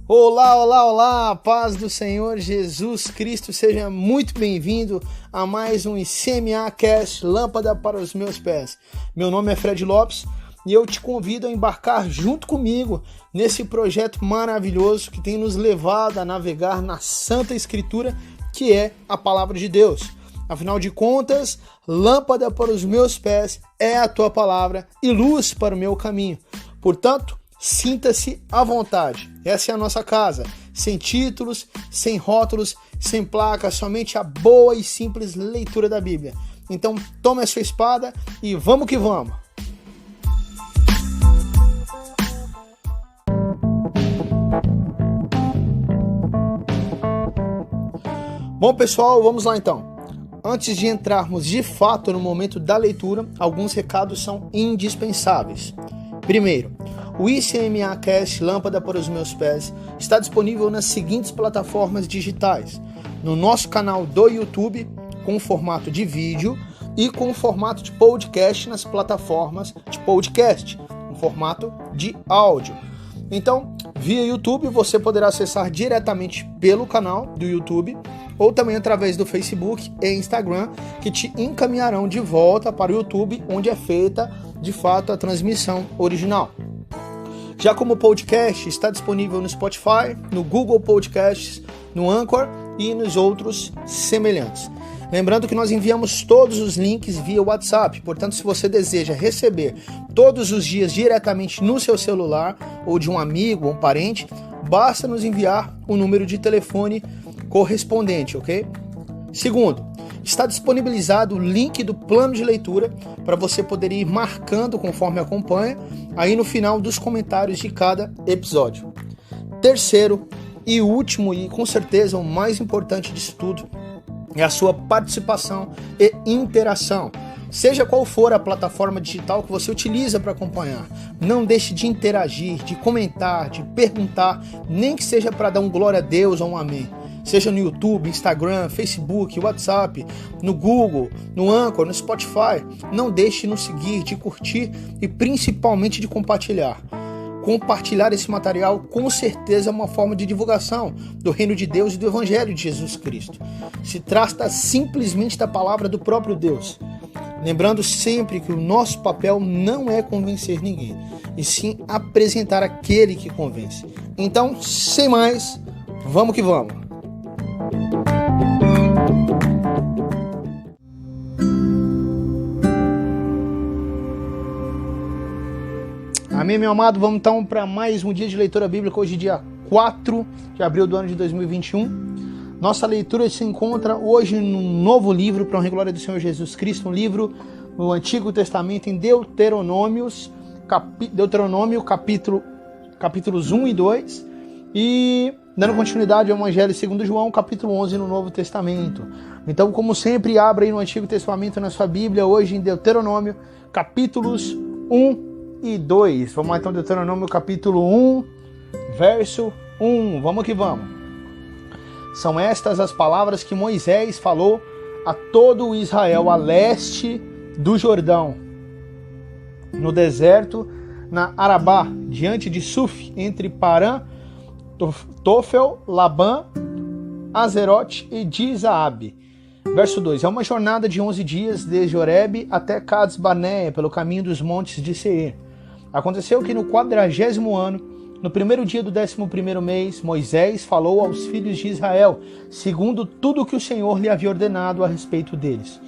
Olá, olá, olá, paz do Senhor Jesus Cristo, seja muito bem-vindo a mais um ICMA Cast, Lâmpada para os Meus Pés. Meu nome é Fred Lopes e eu te convido a embarcar junto comigo nesse projeto maravilhoso que tem nos levado a navegar na Santa Escritura, que é a Palavra de Deus. Afinal de contas, lâmpada para os meus pés é a tua palavra e luz para o meu caminho. Portanto, sinta-se à vontade. Essa é a nossa casa, sem títulos, sem rótulos, sem placas, somente a boa e simples leitura da Bíblia. Então, tome a sua espada e vamos que vamos! Bom, pessoal, vamos lá então. Antes de entrarmos de fato no momento da leitura, alguns recados são indispensáveis. Primeiro, o ICMA Cast Lâmpada para os Meus Pés está disponível nas seguintes plataformas digitais: no nosso canal do YouTube, com formato de vídeo, e com formato de podcast nas plataformas de podcast, em formato de áudio. Então, via YouTube, você poderá acessar diretamente pelo canal do YouTube, ou também através do Facebook e Instagram, que te encaminharão de volta para o YouTube, onde é feita, de fato, a transmissão original. Já como podcast, está disponível no Spotify, no Google Podcasts, no Anchor e nos outros semelhantes. Lembrando que nós enviamos todos os links via WhatsApp, portanto, se você deseja receber todos os dias diretamente no seu celular, ou de um amigo ou um parente, basta nos enviar o número de telefone correspondente, ok? Segundo, está disponibilizado o link do plano de leitura para você poder ir marcando conforme acompanha, aí no final dos comentários de cada episódio. Terceiro e último, e com certeza o mais importante disso tudo, é a sua participação e interação. Seja qual for a plataforma digital que você utiliza para acompanhar, não deixe de interagir, de comentar, de perguntar, nem que seja para dar um glória a Deus ou um amém. Seja no YouTube, Instagram, Facebook, WhatsApp, no Google, no Anchor, no Spotify. Não deixe de nos seguir, de curtir e principalmente de compartilhar. Compartilhar esse material com certeza é uma forma de divulgação do reino de Deus e do Evangelho de Jesus Cristo. Se trata simplesmente da palavra do próprio Deus. Lembrando sempre que o nosso papel não é convencer ninguém, e sim apresentar aquele que convence. Então, sem mais, vamos que vamos! Amém, meu amado? Vamos então para mais um dia de leitura bíblica, hoje dia 4 de abril do ano de 2021. Nossa leitura se encontra hoje num novo livro, para a honra e glória do Senhor Jesus Cristo, um livro no Antigo Testamento, em Deuteronômio, capítulos 1 e 2, e dando continuidade ao Evangelho segundo João, capítulo 11 no Novo Testamento. Então, como sempre, abra aí no Antigo Testamento na sua Bíblia, hoje em Deuteronômio, capítulos 1 e 2. Vamos lá então, Deuteronômio capítulo 1, verso 1. Vamos que vamos. São estas as palavras que Moisés falou a todo o Israel a leste do Jordão, no deserto, na Arabá, diante de Suf, entre Parã, Tofel, Labã, Azerote e Dizaabe. Verso 2. É uma jornada de 11 dias desde Horebe até Cades Barneia, pelo caminho dos montes de Seir. Aconteceu que no 40º ano, no primeiro dia do 11º mês, Moisés falou aos filhos de Israel, segundo tudo o que o Senhor lhe havia ordenado a respeito deles.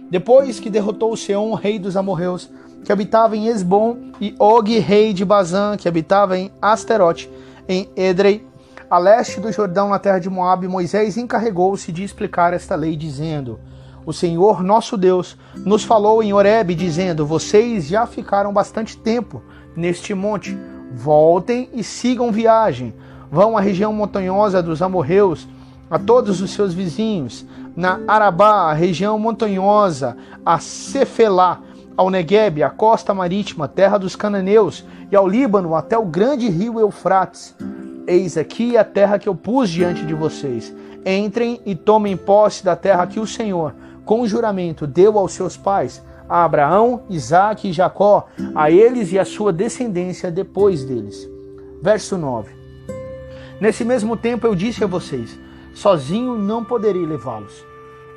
Depois que derrotou Seom, rei dos amorreus, que habitava em Esbom, e Og, rei de Bazã, que habitava em Asterote, em Edrei, a leste do Jordão, na terra de Moabe, Moisés encarregou-se de explicar esta lei, dizendo: O Senhor, nosso Deus, nos falou em Horebe, dizendo: Vocês já ficaram bastante tempo neste monte. Voltem e sigam viagem. Vão à região montanhosa dos amorreus, a todos os seus vizinhos, na Arabá, a região montanhosa, a Cefelá, ao Neguebe, a costa marítima, terra dos cananeus, e ao Líbano, até o grande rio Eufrates. Eis aqui a terra que eu pus diante de vocês. Entrem e tomem posse da terra que o Senhor, com juramento, deu aos seus pais, a Abraão, Isaque e Jacó, a eles e a sua descendência depois deles. Verso 9. Nesse mesmo tempo eu disse a vocês, sozinho não poderei levá-los.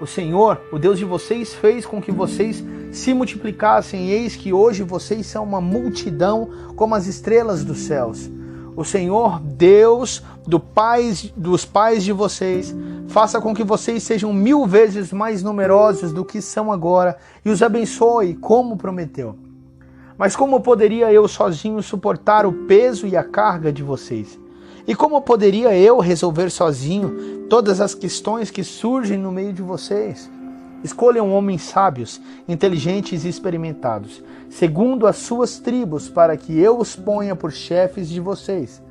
O Senhor, o Deus de vocês, fez com que vocês se multiplicassem, e eis que hoje vocês são uma multidão como as estrelas dos céus. O Senhor, Deus dos pais de vocês, faça com que vocês sejam 1000 vezes mais numerosos do que são agora, e os abençoe, como prometeu. Mas como poderia eu sozinho suportar o peso e a carga de vocês? E como poderia eu resolver sozinho todas as questões que surgem no meio de vocês? Escolham homens sábios, inteligentes e experimentados, segundo as suas tribos, para que eu os ponha por chefes de vocês.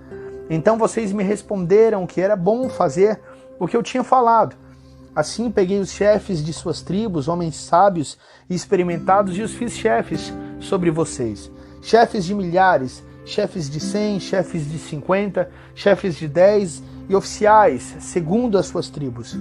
Então vocês me responderam que era bom fazer o que eu tinha falado. Assim peguei os chefes de suas tribos, homens sábios e experimentados, e os fiz chefes sobre vocês. Chefes de milhares, chefes de 100, chefes de 50, chefes de 10 e oficiais, segundo as suas tribos.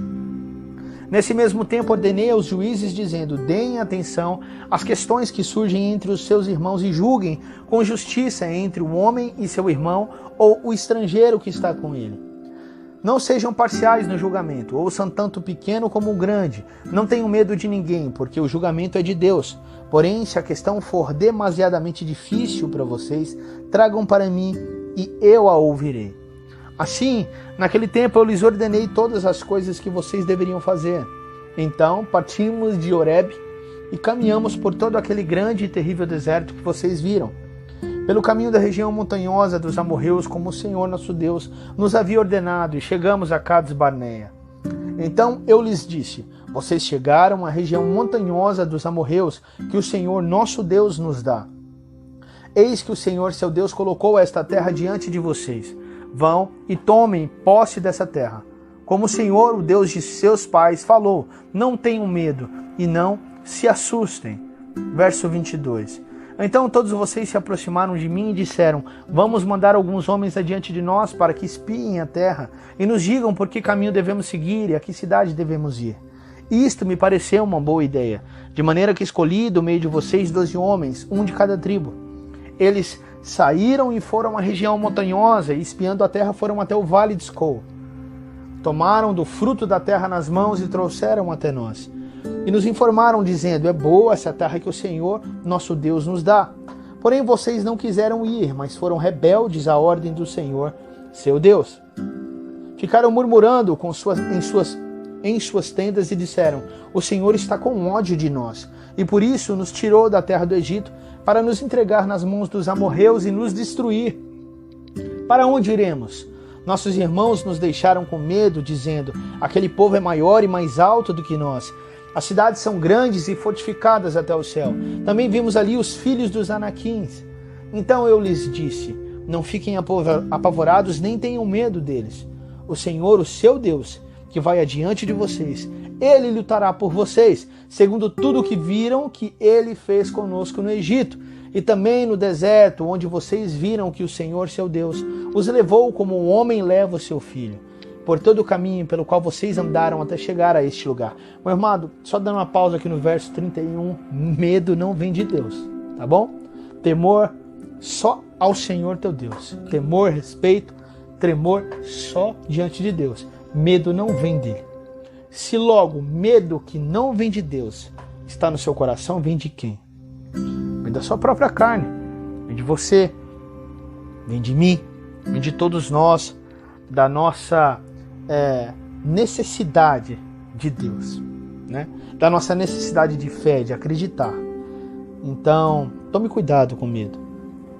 Nesse mesmo tempo ordenei aos juízes, dizendo, deem atenção às questões que surgem entre os seus irmãos e julguem com justiça entre o homem e seu irmão ou o estrangeiro que está com ele. Não sejam parciais no julgamento, ouçam tanto o pequeno como o grande. Não tenham medo de ninguém, porque o julgamento é de Deus. Porém, se a questão for demasiadamente difícil para vocês, tragam para mim e eu a ouvirei. Assim, naquele tempo eu lhes ordenei todas as coisas que vocês deveriam fazer. Então partimos de Horebe e caminhamos por todo aquele grande e terrível deserto que vocês viram, pelo caminho da região montanhosa dos amorreus, como o Senhor nosso Deus nos havia ordenado, e chegamos a Cades Barneia. Então eu lhes disse, vocês chegaram à região montanhosa dos amorreus que o Senhor nosso Deus nos dá. Eis que o Senhor seu Deus colocou esta terra diante de vocês. Vão e tomem posse dessa terra. Como o Senhor, o Deus de seus pais, falou, não tenham medo e não se assustem. Verso 22. Então todos vocês se aproximaram de mim e disseram, vamos mandar alguns homens adiante de nós para que espiem a terra e nos digam por que caminho devemos seguir e a que cidade devemos ir. Isto me pareceu uma boa ideia, de maneira que escolhi do meio de vocês 12 homens, um de cada tribo. Eles saíram e foram à região montanhosa e, espiando a terra, foram até o vale de Escol. Tomaram do fruto da terra nas mãos e trouxeram até nós. E nos informaram, dizendo, é boa essa terra que o Senhor, nosso Deus, nos dá. Porém, vocês não quiseram ir, mas foram rebeldes à ordem do Senhor, seu Deus. Ficaram murmurando em suas tendas e disseram, o Senhor está com ódio de nós, e por isso nos tirou da terra do Egito, para nos entregar nas mãos dos amorreus e nos destruir. Para onde iremos? Nossos irmãos nos deixaram com medo, dizendo, aquele povo é maior e mais alto do que nós. As cidades são grandes e fortificadas até o céu. Também vimos ali os filhos dos Anaquins. Então eu lhes disse, não fiquem apavorados, nem tenham medo deles. O Senhor, o seu Deus, que vai adiante de vocês, Ele lutará por vocês, segundo tudo o que viram que Ele fez conosco no Egito, e também no deserto, onde vocês viram que o Senhor, seu Deus, os levou como um homem leva o seu filho, por todo o caminho pelo qual vocês andaram até chegar a este lugar. Meu irmão, só dando uma pausa aqui no verso 31, medo não vem de Deus, tá bom? Temor só ao Senhor teu Deus. Temor, respeito, tremor só diante de Deus. Medo não vem dele. Se logo medo que não vem de Deus está no seu coração, vem de quem? Vem da sua própria carne, vem de você, vem de mim, vem de todos nós, da nossa necessidade de Deus, né? Da nossa necessidade de fé, de acreditar. Então, tome cuidado com medo.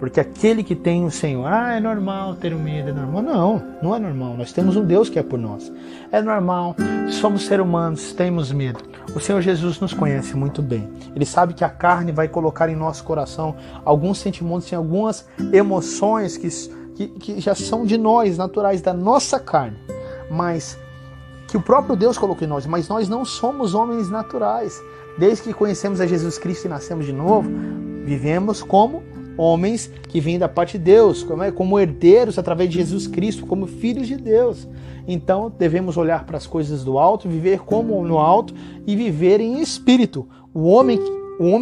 Porque aquele que tem o Senhor, é normal ter medo, é normal. Não, não é normal. Nós temos um Deus que é por nós. É normal, somos seres humanos, temos medo. O Senhor Jesus nos conhece muito bem. Ele sabe que a carne vai colocar em nosso coração alguns sentimentos e algumas emoções que que já são de nós, naturais, da nossa carne, mas que o próprio Deus colocou em nós, mas nós não somos homens naturais. Desde que conhecemos a Jesus Cristo e nascemos de novo, vivemos como homens que vêm da parte de Deus, como herdeiros através de Jesus Cristo, como filhos de Deus. Então devemos olhar para as coisas do alto, viver como no alto e viver em espírito. O homem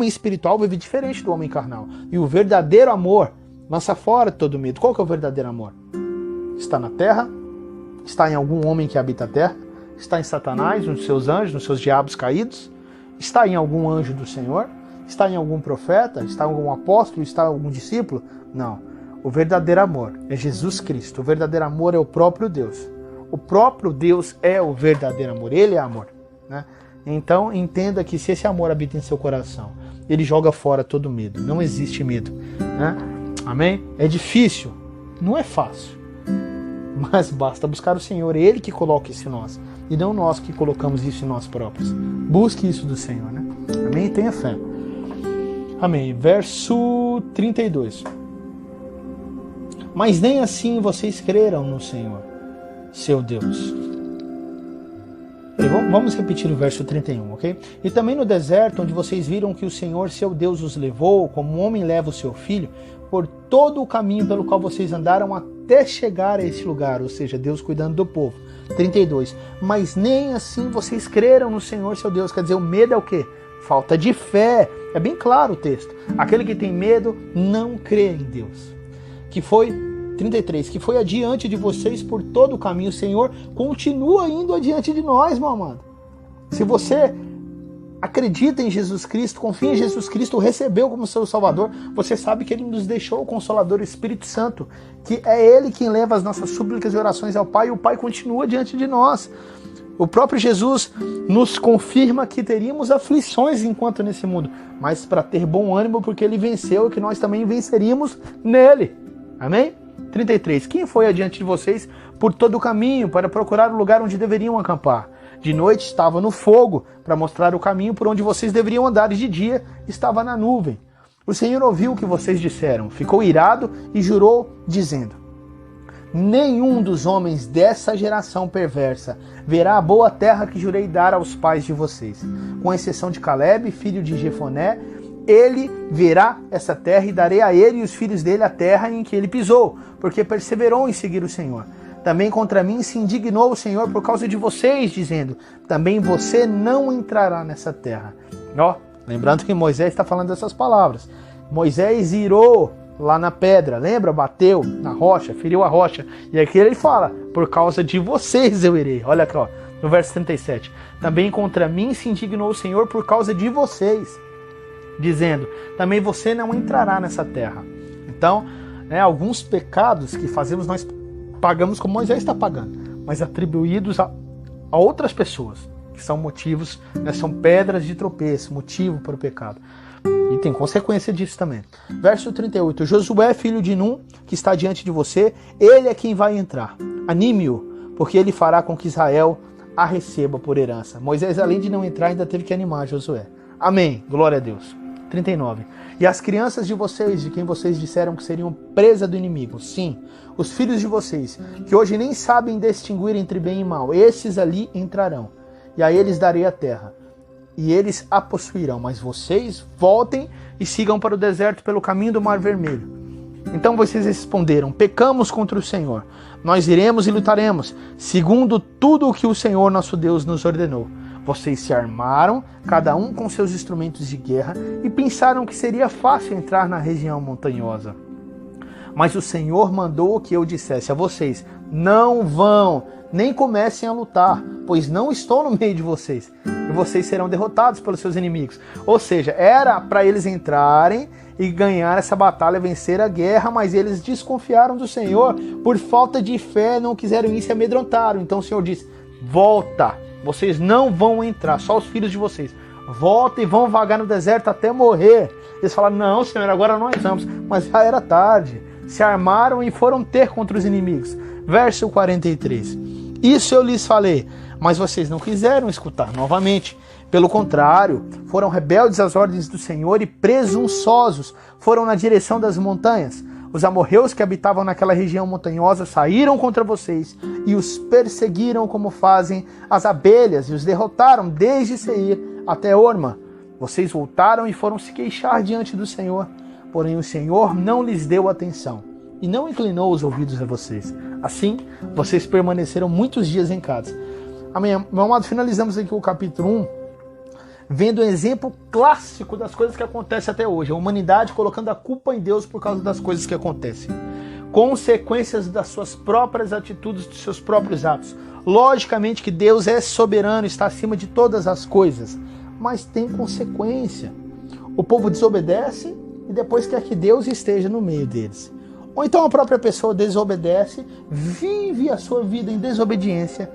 espiritual vive diferente do homem carnal. E o verdadeiro amor lança fora todo medo. Qual que é o verdadeiro amor? Está na terra? Está em algum homem que habita a terra? Está em Satanás, nos seus anjos, nos seus diabos caídos? Está em algum anjo do Senhor? Está em algum profeta? Está em algum apóstolo? Está em algum discípulo? Não. O verdadeiro amor é Jesus Cristo. O verdadeiro amor é o próprio Deus. O próprio Deus é o verdadeiro amor. Ele é amor, né? Então entenda que se esse amor habita em seu coração, ele joga fora todo medo. Não existe medo, né? Amém? É difícil, não é fácil, mas basta buscar o Senhor. É Ele que coloca isso em nós e não nós que colocamos isso em nós próprios. Busque isso do Senhor, né? Amém? E tenha fé. Amém. Verso 32. Mas nem assim vocês creram no Senhor, seu Deus. Vamos repetir o verso 31, ok? E também no deserto, onde vocês viram que o Senhor, seu Deus, os levou, como um homem leva o seu filho, por todo o caminho pelo qual vocês andaram até chegar a esse lugar, ou seja, Deus cuidando do povo. 32. Mas nem assim vocês creram no Senhor, seu Deus. Quer dizer, o medo é o quê? Falta de fé. É bem claro o texto. Aquele que tem medo não crê em Deus. 33, que foi adiante de vocês por todo o caminho. O Senhor continua indo adiante de nós, meu amado. Se você acredita em Jesus Cristo, confia em Jesus Cristo, o recebeu como seu Salvador, você sabe que Ele nos deixou o Consolador, o Espírito Santo, que é Ele quem leva as nossas súplicas e orações ao Pai, e o Pai continua diante de nós. O próprio Jesus nos confirma que teríamos aflições enquanto nesse mundo, mas para ter bom ânimo, porque Ele venceu e que nós também venceríamos nele. Amém? 33. Quem foi adiante de vocês por todo o caminho para procurar o lugar onde deveriam acampar? De noite estava no fogo para mostrar o caminho por onde vocês deveriam andar, e de dia estava na nuvem. O Senhor ouviu o que vocês disseram, ficou irado e jurou, dizendo: nenhum dos homens dessa geração perversa verá a boa terra que jurei dar aos pais de vocês. Com exceção de Caleb, filho de Jefoné, ele verá essa terra, e darei a ele e os filhos dele a terra em que ele pisou, porque perseverou em seguir o Senhor. Também contra mim se indignou o Senhor por causa de vocês, dizendo: também você não entrará nessa terra. Lembrando que Moisés está falando dessas palavras. Moisés irou lá na pedra, lembra? Bateu na rocha, feriu a rocha. E aqui ele fala: por causa de vocês eu irei. Olha aqui, no verso 37. Também contra mim se indignou o Senhor por causa de vocês, dizendo: também você não entrará nessa terra. Então, alguns pecados que fazemos, nós pagamos como Moisés está pagando, mas atribuídos a outras pessoas, que são motivos, são pedras de tropeço, motivo para o pecado. E tem consequência disso também. Verso 38. Josué, filho de Num, que está diante de você, ele é quem vai entrar. Anime-o, porque ele fará com que Israel a receba por herança. Moisés, além de não entrar, ainda teve que animar Josué. Amém. Glória a Deus. 39. E as crianças de vocês, de quem vocês disseram que seriam presa do inimigo, sim, os filhos de vocês, que hoje nem sabem distinguir entre bem e mal, esses ali entrarão, e a eles darei a terra, e eles a possuirão, mas vocês voltem e sigam para o deserto pelo caminho do Mar Vermelho. Então vocês responderam: pecamos contra o Senhor, nós iremos e lutaremos, segundo tudo o que o Senhor nosso Deus nos ordenou. Vocês se armaram, cada um com seus instrumentos de guerra, e pensaram que seria fácil entrar na região montanhosa. Mas o Senhor mandou que eu dissesse a vocês: não vão, nem comecem a lutar, pois não estou no meio de vocês, e vocês serão derrotados pelos seus inimigos. Ou seja, era para eles entrarem e ganhar essa batalha, vencer a guerra, mas eles desconfiaram do Senhor, por falta de fé, não quiseram ir, se amedrontaram. Então o Senhor disse: volta, vocês não vão entrar, só os filhos de vocês. Voltem e vão vagar no deserto até morrer. Eles falaram: não, Senhor, agora nós vamos. Mas já era tarde. Se armaram e foram ter contra os inimigos. Verso 43. Isso eu lhes falei, mas vocês não quiseram escutar novamente. Pelo contrário, foram rebeldes às ordens do Senhor e presunçosos foram na direção das montanhas. Os amorreus que habitavam naquela região montanhosa saíram contra vocês e os perseguiram como fazem as abelhas e os derrotaram desde Seir até Orma. Vocês voltaram e foram se queixar diante do Senhor, porém o Senhor não lhes deu atenção e não inclinou os ouvidos a vocês. Assim, vocês permaneceram muitos dias em casa. Amém. Meu amado, finalizamos aqui o capítulo 1, vendo um exemplo clássico das coisas que acontecem até hoje. A humanidade colocando a culpa em Deus por causa das coisas que acontecem. Consequências das suas próprias atitudes, dos seus próprios atos. Logicamente que Deus é soberano, está acima de todas as coisas, mas tem consequência. O povo desobedece e depois quer que Deus esteja no meio deles. Ou então a própria pessoa desobedece, vive a sua vida em desobediência,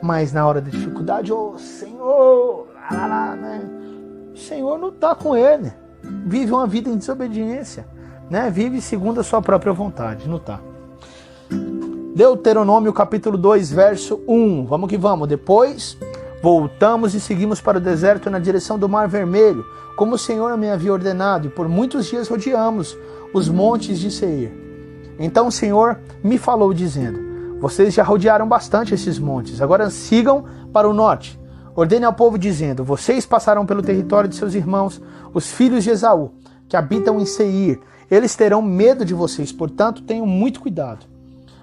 mas na hora da dificuldade, Senhor, né? O Senhor não está com ele. Vive uma vida em desobediência, né? Vive segundo a sua própria vontade, não está. Deuteronômio capítulo 2, verso 1. Vamos que vamos. Depois voltamos e seguimos para o deserto na direção do Mar Vermelho, como o Senhor me havia ordenado, e por muitos dias rodeamos os montes de Seir. Então o Senhor me falou dizendo: vocês já rodearam bastante esses montes, agora sigam para o norte. Ordene ao povo dizendo: vocês passarão pelo território de seus irmãos, os filhos de Esaú, que habitam em Seir. Eles terão medo de vocês, portanto tenham muito cuidado.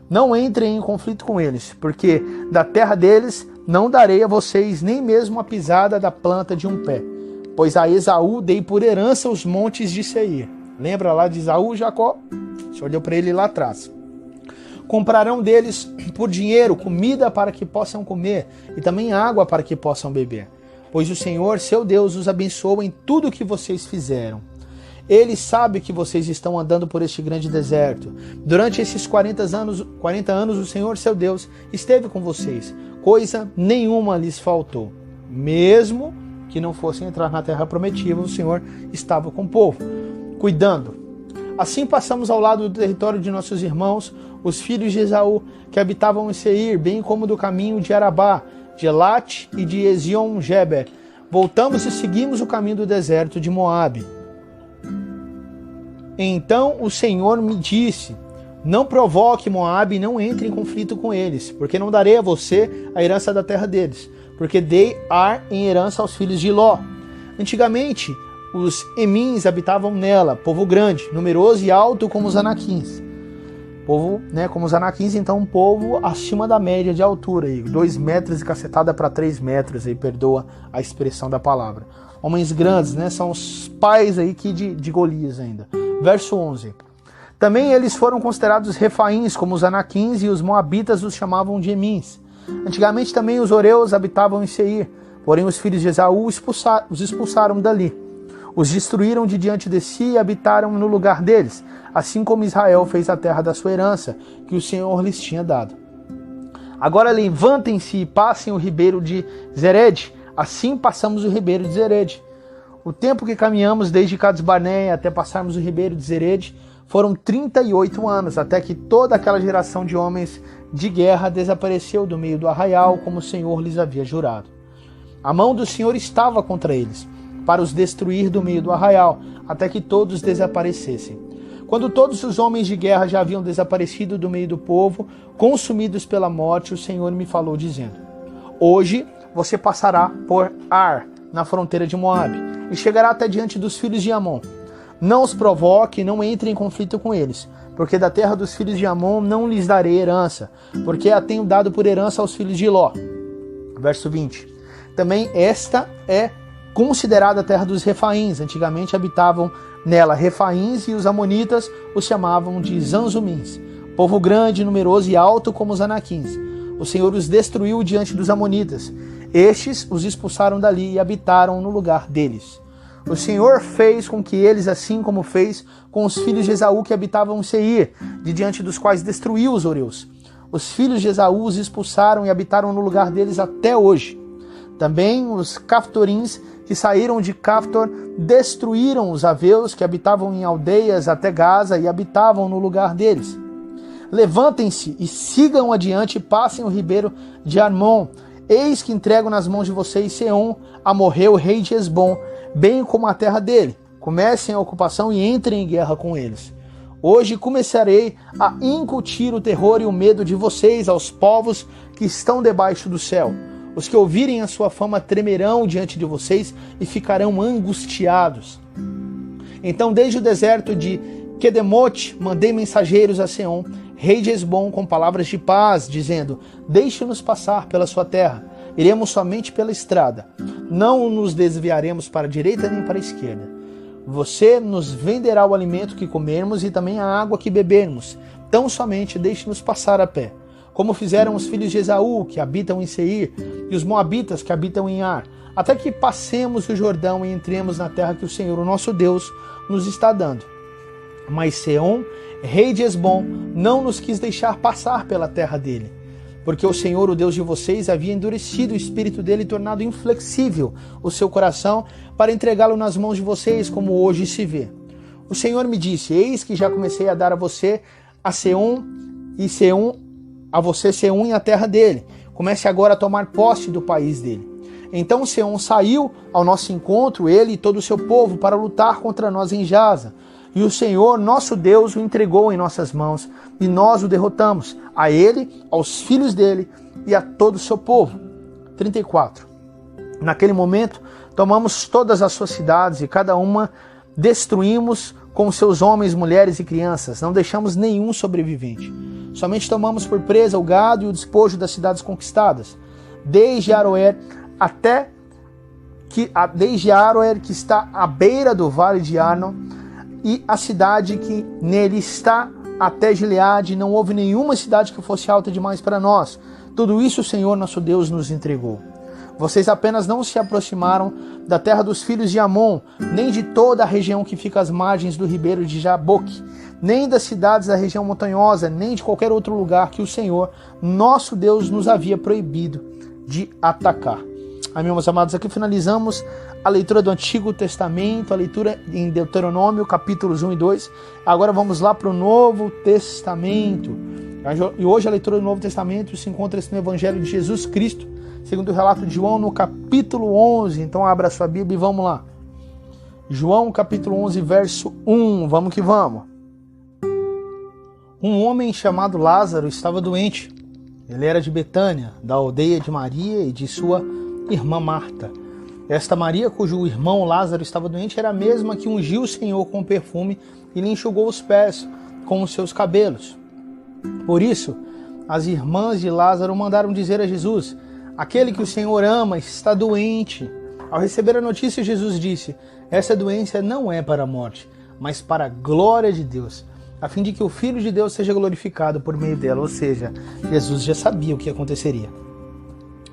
Não entrem em conflito com eles, porque da terra deles não darei a vocês nem mesmo a pisada da planta de um pé, pois a Esaú dei por herança os montes de Seir. Lembra lá de Esaú, Jacó? O Senhor deu para ele lá atrás. Comprarão deles por dinheiro comida para que possam comer e também água para que possam beber, pois o Senhor, seu Deus, os abençoa em tudo o que vocês fizeram. Ele sabe que vocês estão andando por este grande deserto. Durante esses 40 anos, o Senhor, seu Deus, esteve com vocês. Coisa nenhuma lhes faltou. Mesmo que não fossem entrar na terra prometida, o Senhor estava com o povo, cuidando. Assim passamos ao lado do território de nossos irmãos, os filhos de Esaú, que habitavam em Seir, bem como do caminho de Arabá, de Elat e de Ezion-Geber. Voltamos e seguimos o caminho do deserto de Moabe. Então o Senhor me disse: não provoque Moabe e não entre em conflito com eles, porque não darei a você a herança da terra deles, porque dei Ar em herança aos filhos de Ló. Antigamente, os Emins habitavam nela, povo grande, numeroso e alto como os Anaquins. Povo, né, como os Anaquins, então um povo acima da média de altura, 2 metros e cacetada para 3 metros, aí, perdoa a expressão da palavra. Homens grandes, né, são os pais aí que de Golias ainda. Verso 11. Também eles foram considerados refaíns, como os Anaquins, e os moabitas os chamavam de Emins. Antigamente também os Oreus habitavam em Seir, porém os filhos de Esaú os expulsaram dali. Os destruíram de diante de si e habitaram no lugar deles, assim como Israel fez a terra da sua herança, que o Senhor lhes tinha dado. Agora levantem-se e passem o ribeiro de Zered. Assim passamos o ribeiro de Zered. O tempo que caminhamos desde Cades Barneia até passarmos o ribeiro de Zered foram 38 anos, até que toda aquela geração de homens de guerra desapareceu do meio do arraial, como o Senhor lhes havia jurado. A mão do Senhor estava contra eles, para os destruir do meio do arraial, até que todos desaparecessem. Quando todos os homens de guerra já haviam desaparecido do meio do povo, consumidos pela morte, o Senhor me falou dizendo: hoje você passará por Ar, na fronteira de Moabe, e chegará até diante dos filhos de Amon. Não os provoque e não entre em conflito com eles, porque da terra dos filhos de Amon não lhes darei herança, porque a tenho dado por herança aos filhos de Ló. Verso 20. Também esta é considerada a terra dos Refaíns. Antigamente habitavam nela Refaíns, e os amonitas os chamavam de Zanzumins, povo grande, numeroso e alto como os Anaquins. O Senhor os destruiu diante dos amonitas. Estes os expulsaram dali e habitaram no lugar deles. O Senhor fez com que eles, assim como fez com os filhos de Esaú que habitavam em Seir, de diante dos quais destruiu os Oreus. Os filhos de Esaú os expulsaram e habitaram no lugar deles até hoje. Também os Caftorins que saíram de Caftor destruíram os Aveus que habitavam em aldeias até Gaza e habitavam no lugar deles. Levantem-se e sigam adiante e passem o ribeiro de Armon. Eis que entrego nas mãos de vocês Seom, Amorreu, rei de Hesbom, bem como a terra dele. Comecem a ocupação e entrem em guerra com eles. Hoje começarei a incutir o terror e o medo de vocês aos povos que estão debaixo do céu. Os que ouvirem a sua fama tremerão diante de vocês e ficarão angustiados. Então, desde o deserto de Quedemote, mandei mensageiros a Seom, rei de Hesbom, com palavras de paz, dizendo: deixe-nos passar pela sua terra. Iremos somente pela estrada. Não nos desviaremos para a direita nem para a esquerda. Você nos venderá o alimento que comermos e também a água que bebermos. Tão somente deixe-nos passar a pé, como fizeram os filhos de Esaú, que habitam em Seir, e os moabitas, que habitam em Ar, até que passemos o Jordão e entremos na terra que o Senhor, o nosso Deus, nos está dando. Mas Seom, rei de Hesbom, não nos quis deixar passar pela terra dele, porque o Senhor, o Deus de vocês, havia endurecido o espírito dele e tornado inflexível o seu coração para entregá-lo nas mãos de vocês, como hoje se vê. O Senhor me disse: eis que já comecei a dar a você a Seom e a você Seom e a terra dele. Comece agora a tomar posse do país dele. Então Seom saiu ao nosso encontro, ele e todo o seu povo, para lutar contra nós em Jaza. E o Senhor, nosso Deus, o entregou em nossas mãos, e nós o derrotamos, a ele, aos filhos dele e a todo o seu povo. 34. Naquele momento, tomamos todas as suas cidades e cada uma destruímos com seus homens, mulheres e crianças. Não deixamos nenhum sobrevivente. Somente tomamos por presa o gado e o despojo das cidades conquistadas, desde Aroer que está à beira do vale de Arnon, e a cidade que nele está, até Gileade. Não houve nenhuma cidade que fosse alta demais para nós. Tudo isso o Senhor nosso Deus nos entregou. Vocês apenas não se aproximaram da terra dos filhos de Amon, nem de toda a região que fica às margens do ribeiro de Jaboque, nem das cidades da região montanhosa, nem de qualquer outro lugar que o Senhor nosso Deus nos havia proibido de atacar. Amém, meus amados, aqui finalizamos a leitura do Antigo Testamento, a leitura em Deuteronômio, capítulos 1 e 2. Agora vamos lá para o Novo Testamento. E hoje a leitura do Novo Testamento se encontra no Evangelho de Jesus Cristo, segundo o relato de João, no capítulo 11. Então abra sua Bíblia e vamos lá. João, capítulo 11, verso 1. Vamos que vamos. Um homem chamado Lázaro estava doente. Ele era de Betânia, da aldeia de Maria e de sua irmã Marta. Esta Maria, cujo irmão Lázaro estava doente, era a mesma que ungiu o Senhor com perfume e lhe enxugou os pés com os seus cabelos. Por isso, as irmãs de Lázaro mandaram dizer a Jesus: aquele que o Senhor ama está doente. Ao receber a notícia, Jesus disse: essa doença não é para a morte, mas para a glória de Deus, a fim de que o Filho de Deus seja glorificado por meio dela. Ou seja, Jesus já sabia o que aconteceria.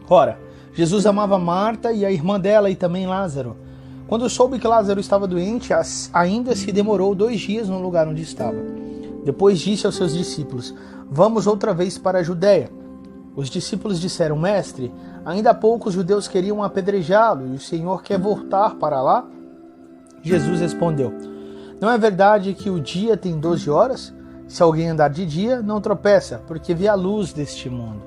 Ora, Jesus amava Marta e a irmã dela e também Lázaro. Quando soube que Lázaro estava doente, ainda se demorou 2 dias no lugar onde estava. Depois disse aos seus discípulos: vamos outra vez para a Judéia. Os discípulos disseram: mestre, ainda há pouco os judeus queriam apedrejá-lo e o Senhor quer voltar para lá? Jesus respondeu: não é verdade que o dia tem 12 horas? Se alguém andar de dia, não tropeça, porque vê a luz deste mundo.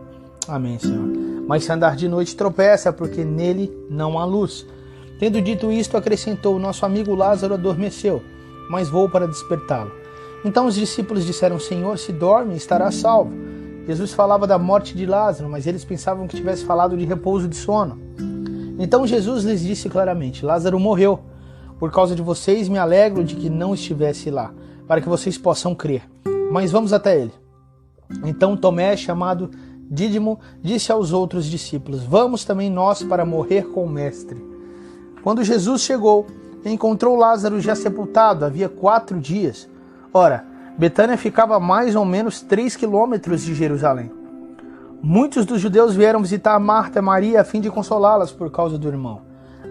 Amém, Senhor. Mas se andar de noite, tropeça, porque nele não há luz. Tendo dito isto, acrescentou: nosso amigo Lázaro adormeceu, mas vou para despertá-lo. Então os discípulos disseram: Senhor, se dorme, estará salvo. Jesus falava da morte de Lázaro, mas eles pensavam que tivesse falado de repouso de sono. Então Jesus lhes disse claramente: Lázaro morreu. Por causa de vocês me alegro de que não estivesse lá, para que vocês possam crer. Mas vamos até ele. Então Tomé, chamado Dídimo, disse aos outros discípulos: vamos também nós para morrer com o mestre. Quando Jesus chegou, encontrou Lázaro já sepultado, havia 4 dias. Ora, Betânia ficava a mais ou menos 3 quilômetros de Jerusalém. Muitos dos judeus vieram visitar Marta e Maria a fim de consolá-las por causa do irmão.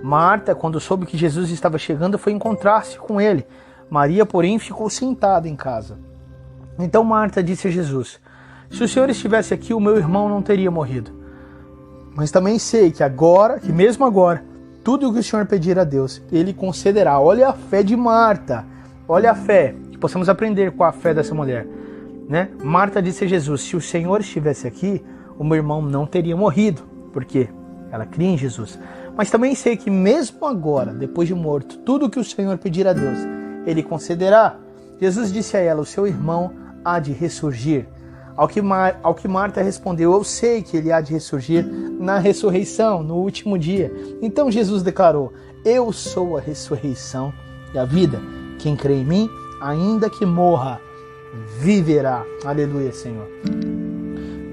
Marta, quando soube que Jesus estava chegando, foi encontrar-se com ele. Maria, porém, ficou sentada em casa. Então Marta disse a Jesus: se o Senhor estivesse aqui, o meu irmão não teria morrido. Mas também sei que mesmo agora, tudo o que o Senhor pedir a Deus, Ele concederá. Olha a fé de Marta. Olha a fé. Que possamos aprender com a fé dessa mulher. Né? Marta disse a Jesus: se o Senhor estivesse aqui, o meu irmão não teria morrido. Por quê? Ela cria em Jesus. Mas também sei que mesmo agora, depois de morto, tudo o que o Senhor pedir a Deus, Ele concederá. Jesus disse a ela: o seu irmão há de ressurgir. Ao que Marta respondeu: eu sei que ele há de ressurgir na ressurreição, no último dia. Então Jesus declarou: eu sou a ressurreição e a vida. Quem crê em mim, ainda que morra, viverá. Aleluia, Senhor.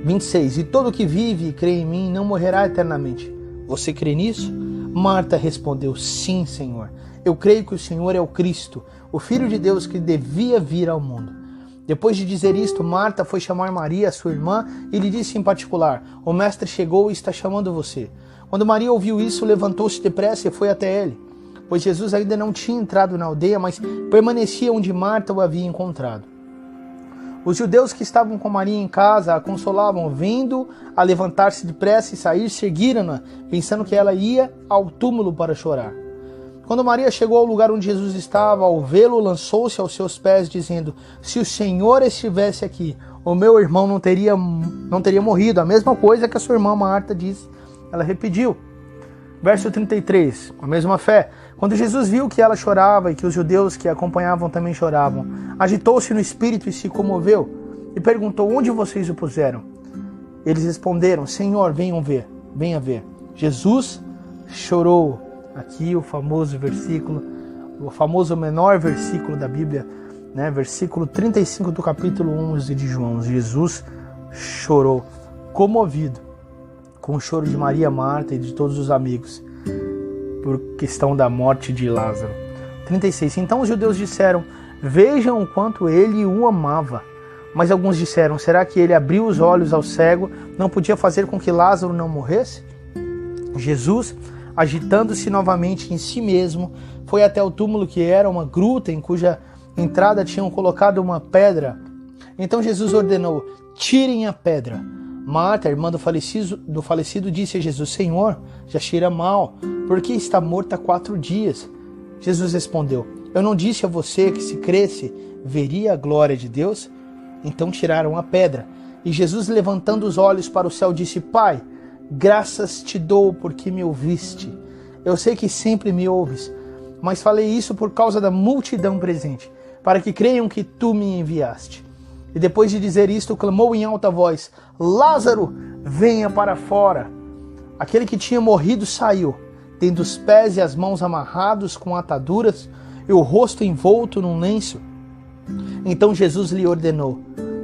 26. E todo que vive e crê em mim não morrerá eternamente. Você crê nisso? Marta respondeu: sim, Senhor. Eu creio que o Senhor é o Cristo, o Filho de Deus que devia vir ao mundo. Depois de dizer isto, Marta foi chamar Maria, sua irmã, e lhe disse em particular: o mestre chegou e está chamando você. Quando Maria ouviu isso, levantou-se depressa e foi até ele, pois Jesus ainda não tinha entrado na aldeia, mas permanecia onde Marta o havia encontrado. Os judeus que estavam com Maria em casa a consolavam, vendo a levantar-se depressa e sair, seguiram-na, pensando que ela ia ao túmulo para chorar. Quando Maria chegou ao lugar onde Jesus estava, ao vê-lo, lançou-se aos seus pés, dizendo: se o Senhor estivesse aqui, o meu irmão não teria morrido. A mesma coisa que a sua irmã Marta disse, ela repetiu. Verso 33, com a mesma fé. Quando Jesus viu que ela chorava e que os judeus que a acompanhavam também choravam, agitou-se no espírito e se comoveu, e perguntou: onde vocês o puseram? Eles responderam: Senhor, venha ver. Jesus chorou. Aqui o famoso versículo, o famoso menor versículo da Bíblia, né? Versículo 35 do capítulo 11 de João. Jesus chorou, comovido com o choro de Maria, Marta e de todos os amigos, por questão da morte de Lázaro. 36. Então os judeus disseram: vejam o quanto ele o amava. Mas alguns disseram: será que ele abriu os olhos ao cego, não podia fazer com que Lázaro não morresse? Jesus, agitando-se novamente em si mesmo, foi até o túmulo, que era uma gruta em cuja entrada tinham colocado uma pedra. Então Jesus ordenou: tirem a pedra. Marta, irmã do falecido, disse a Jesus: Senhor, já cheira mal, porque está morta há 4 dias. Jesus respondeu: eu não disse a você que se cresce, veria a glória de Deus? Então tiraram a pedra. E Jesus, levantando os olhos para o céu, disse: Pai, graças te dou porque me ouviste. Eu sei que sempre me ouves, mas falei isso por causa da multidão presente, para que creiam que tu me enviaste. E depois de dizer isto, clamou em alta voz: Lázaro, venha para fora. Aquele que tinha morrido saiu, tendo os pés e as mãos amarrados com ataduras e o rosto envolto num lenço. Então Jesus lhe ordenou: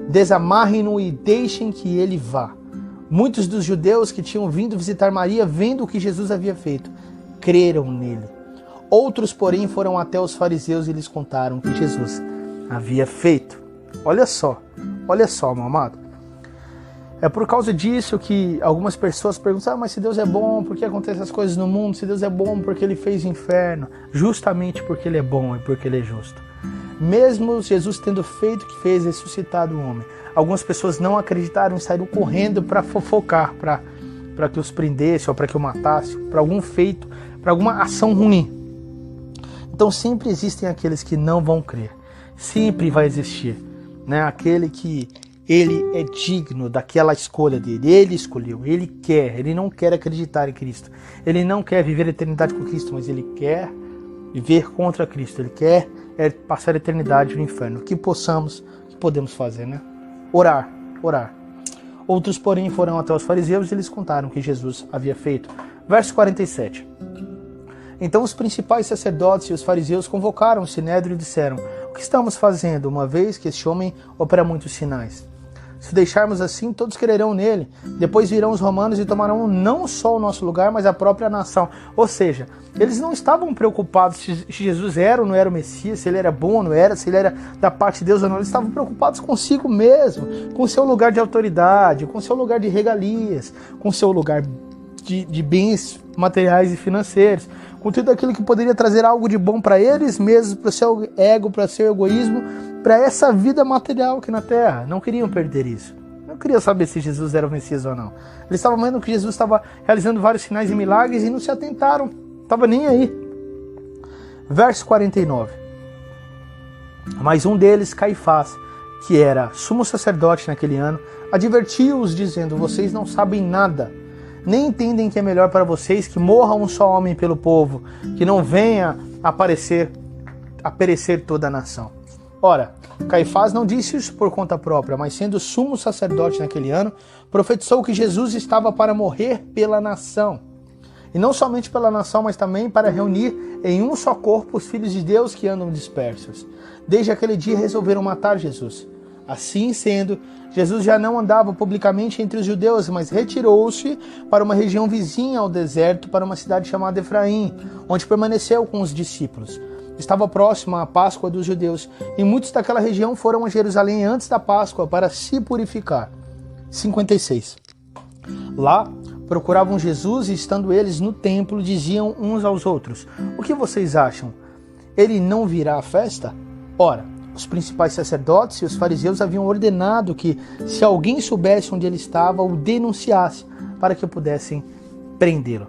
desamarrem-no e deixem que ele vá. Muitos dos judeus que tinham vindo visitar Maria, vendo o que Jesus havia feito, creram nele. Outros, porém, foram até os fariseus e lhes contaram o que Jesus havia feito. Olha só, meu amado. É por causa disso que algumas pessoas perguntam: mas se Deus é bom, por que acontecem essas coisas no mundo? Se Deus é bom, porque ele fez o inferno? Justamente porque ele é bom e porque ele é justo. Mesmo Jesus tendo feito o que fez, ressuscitado o homem, algumas pessoas não acreditaram e saíram correndo para fofocar, para que os prendesse ou para que o matasse, para algum feito, para alguma ação ruim. Então sempre existem aqueles que não vão crer. Sempre vai existir, né? Aquele que ele é digno daquela escolha dele. Ele escolheu, ele quer, ele não quer acreditar em Cristo. Ele não quer viver a eternidade com Cristo, mas ele quer viver contra Cristo. Ele quer passar a eternidade no inferno. O que podemos fazer, né? Orar. Outros, porém, foram até os fariseus e lhes contaram o que Jesus havia feito. Verso 47. Então os principais sacerdotes e os fariseus convocaram o sinédrio e disseram: o que estamos fazendo, uma vez que este homem opera muitos sinais? Se deixarmos assim, todos crerão nele. Depois virão os romanos e tomarão não só o nosso lugar, mas a própria nação. Ou seja, eles não estavam preocupados se Jesus era ou não era o Messias, se ele era bom ou não era, se ele era da parte de Deus ou não. Eles estavam preocupados consigo mesmo, com o seu lugar de autoridade, com o seu lugar de regalias, com o seu lugar de bens materiais e financeiros, com tudo aquilo que poderia trazer algo de bom para eles mesmos, para o seu ego, para o seu egoísmo, para essa vida material aqui na Terra. Não queriam perder isso. Não queriam saber se Jesus era o Messias ou não. Eles estavam vendo que Jesus estava realizando vários sinais e milagres e não se atentaram. Estava nem aí. Verso 49. Mas um deles, Caifás, que era sumo sacerdote naquele ano, advertiu-os dizendo: vocês não sabem nada, nem entendem que é melhor para vocês que morra um só homem pelo povo, que não venha a perecer toda a nação. Ora, Caifás não disse isso por conta própria, mas sendo sumo sacerdote naquele ano, profetizou que Jesus estava para morrer pela nação. E não somente pela nação, mas também para reunir em um só corpo os filhos de Deus que andam dispersos. Desde aquele dia resolveram matar Jesus. Assim sendo, Jesus já não andava publicamente entre os judeus, mas retirou-se para uma região vizinha ao deserto, para uma cidade chamada Efraim, onde permaneceu com os discípulos. Estava próxima a Páscoa dos judeus, e muitos daquela região foram a Jerusalém antes da Páscoa para se purificar. 56. Lá procuravam Jesus e, estando eles no templo, diziam uns aos outros: o que vocês acham? Ele não virá à festa? Ora, os principais sacerdotes e os fariseus haviam ordenado que, se alguém soubesse onde ele estava, o denunciasse, para que pudessem prendê-lo.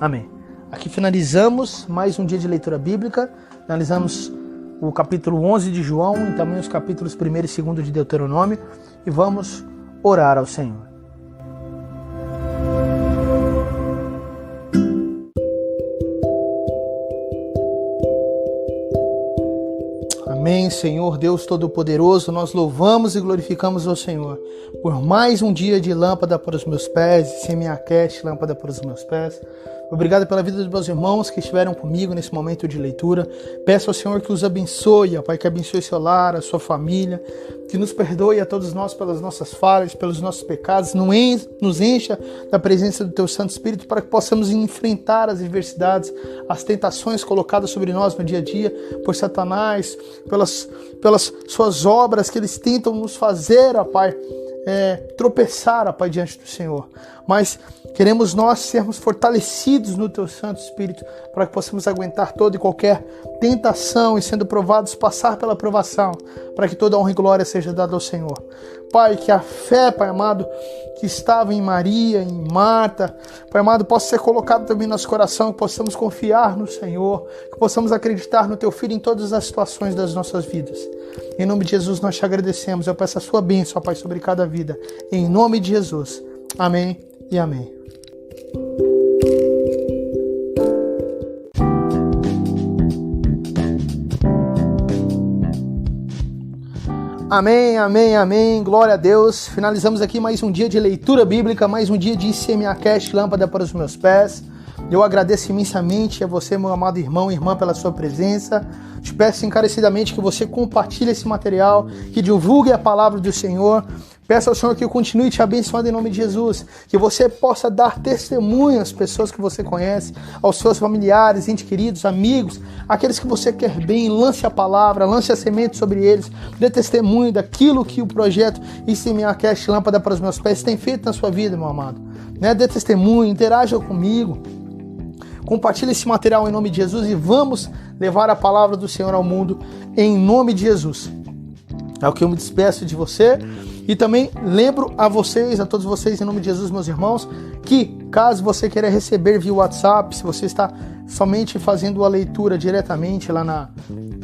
Amém. Aqui finalizamos mais um dia de leitura bíblica. Analisamos o capítulo 11 de João e também os capítulos 1 e 2 de Deuteronômio. E vamos orar ao Senhor. Amém, Senhor Deus Todo-Poderoso, nós louvamos e glorificamos ao Senhor por mais um dia de lâmpada para os meus pés, SMAcast, lâmpada para os meus pés. Obrigado pela vida dos meus irmãos que estiveram comigo nesse momento de leitura. Peço ao Senhor que os abençoe, Pai, que abençoe seu lar, a sua família, que nos perdoe a todos nós pelas nossas falhas, pelos nossos pecados, nos encha da presença do Teu Santo Espírito para que possamos enfrentar as adversidades, as tentações colocadas sobre nós no dia a dia por Satanás, pelas suas obras que eles tentam nos fazer, Pai, tropeçar, Pai, diante do Senhor. Mas queremos nós sermos fortalecidos no Teu Santo Espírito para que possamos aguentar toda e qualquer tentação e, sendo provados, passar pela provação, para que toda honra e glória seja dada ao Senhor. Pai, que a fé, Pai amado, que estava em Maria, em Marta, Pai amado, possa ser colocado também no nosso coração, que possamos confiar no Senhor, que possamos acreditar no Teu Filho em todas as situações das nossas vidas. Em nome de Jesus nós te agradecemos. Eu peço a sua bênção, Pai, sobre cada vida. Em nome de Jesus. Amém e amém. Amém, amém, amém. Glória a Deus. Finalizamos aqui mais um dia de leitura bíblica, mais um dia de SMAcast, lâmpada para os meus pés. Eu agradeço imensamente a você, meu amado irmão e irmã, pela sua presença. Te peço encarecidamente que você compartilhe esse material, que divulgue a palavra do Senhor. Peço ao Senhor que eu continue te abençoando em nome de Jesus, que você possa dar testemunho às pessoas que você conhece, aos seus familiares, entes queridos, amigos, aqueles que você quer bem. Lance a palavra, lance a semente sobre eles, dê testemunho daquilo que o projeto SMAcast, lâmpada para os meus pés, tem feito na sua vida, meu amado. Dê testemunho, interaja comigo. Compartilhe esse material em nome de Jesus e vamos levar a palavra do Senhor ao mundo em nome de Jesus. É o que eu me despeço de você e também lembro a vocês, a todos vocês em nome de Jesus, meus irmãos, que caso você queira receber via WhatsApp, se você está somente fazendo a leitura diretamente lá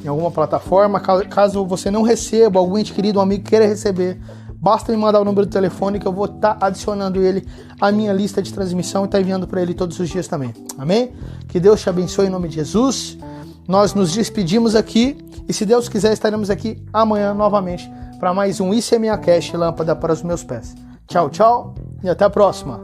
em alguma plataforma, caso você não receba, algum ente querido, um amigo queira receber, basta me mandar o número do telefone que eu vou estar adicionando ele à minha lista de transmissão e estar enviando para ele todos os dias também. Amém? Que Deus te abençoe em nome de Jesus. Nós nos despedimos aqui e, se Deus quiser, estaremos aqui amanhã novamente para mais um SMAcast, lâmpada para os meus pés. Tchau, tchau e até a próxima.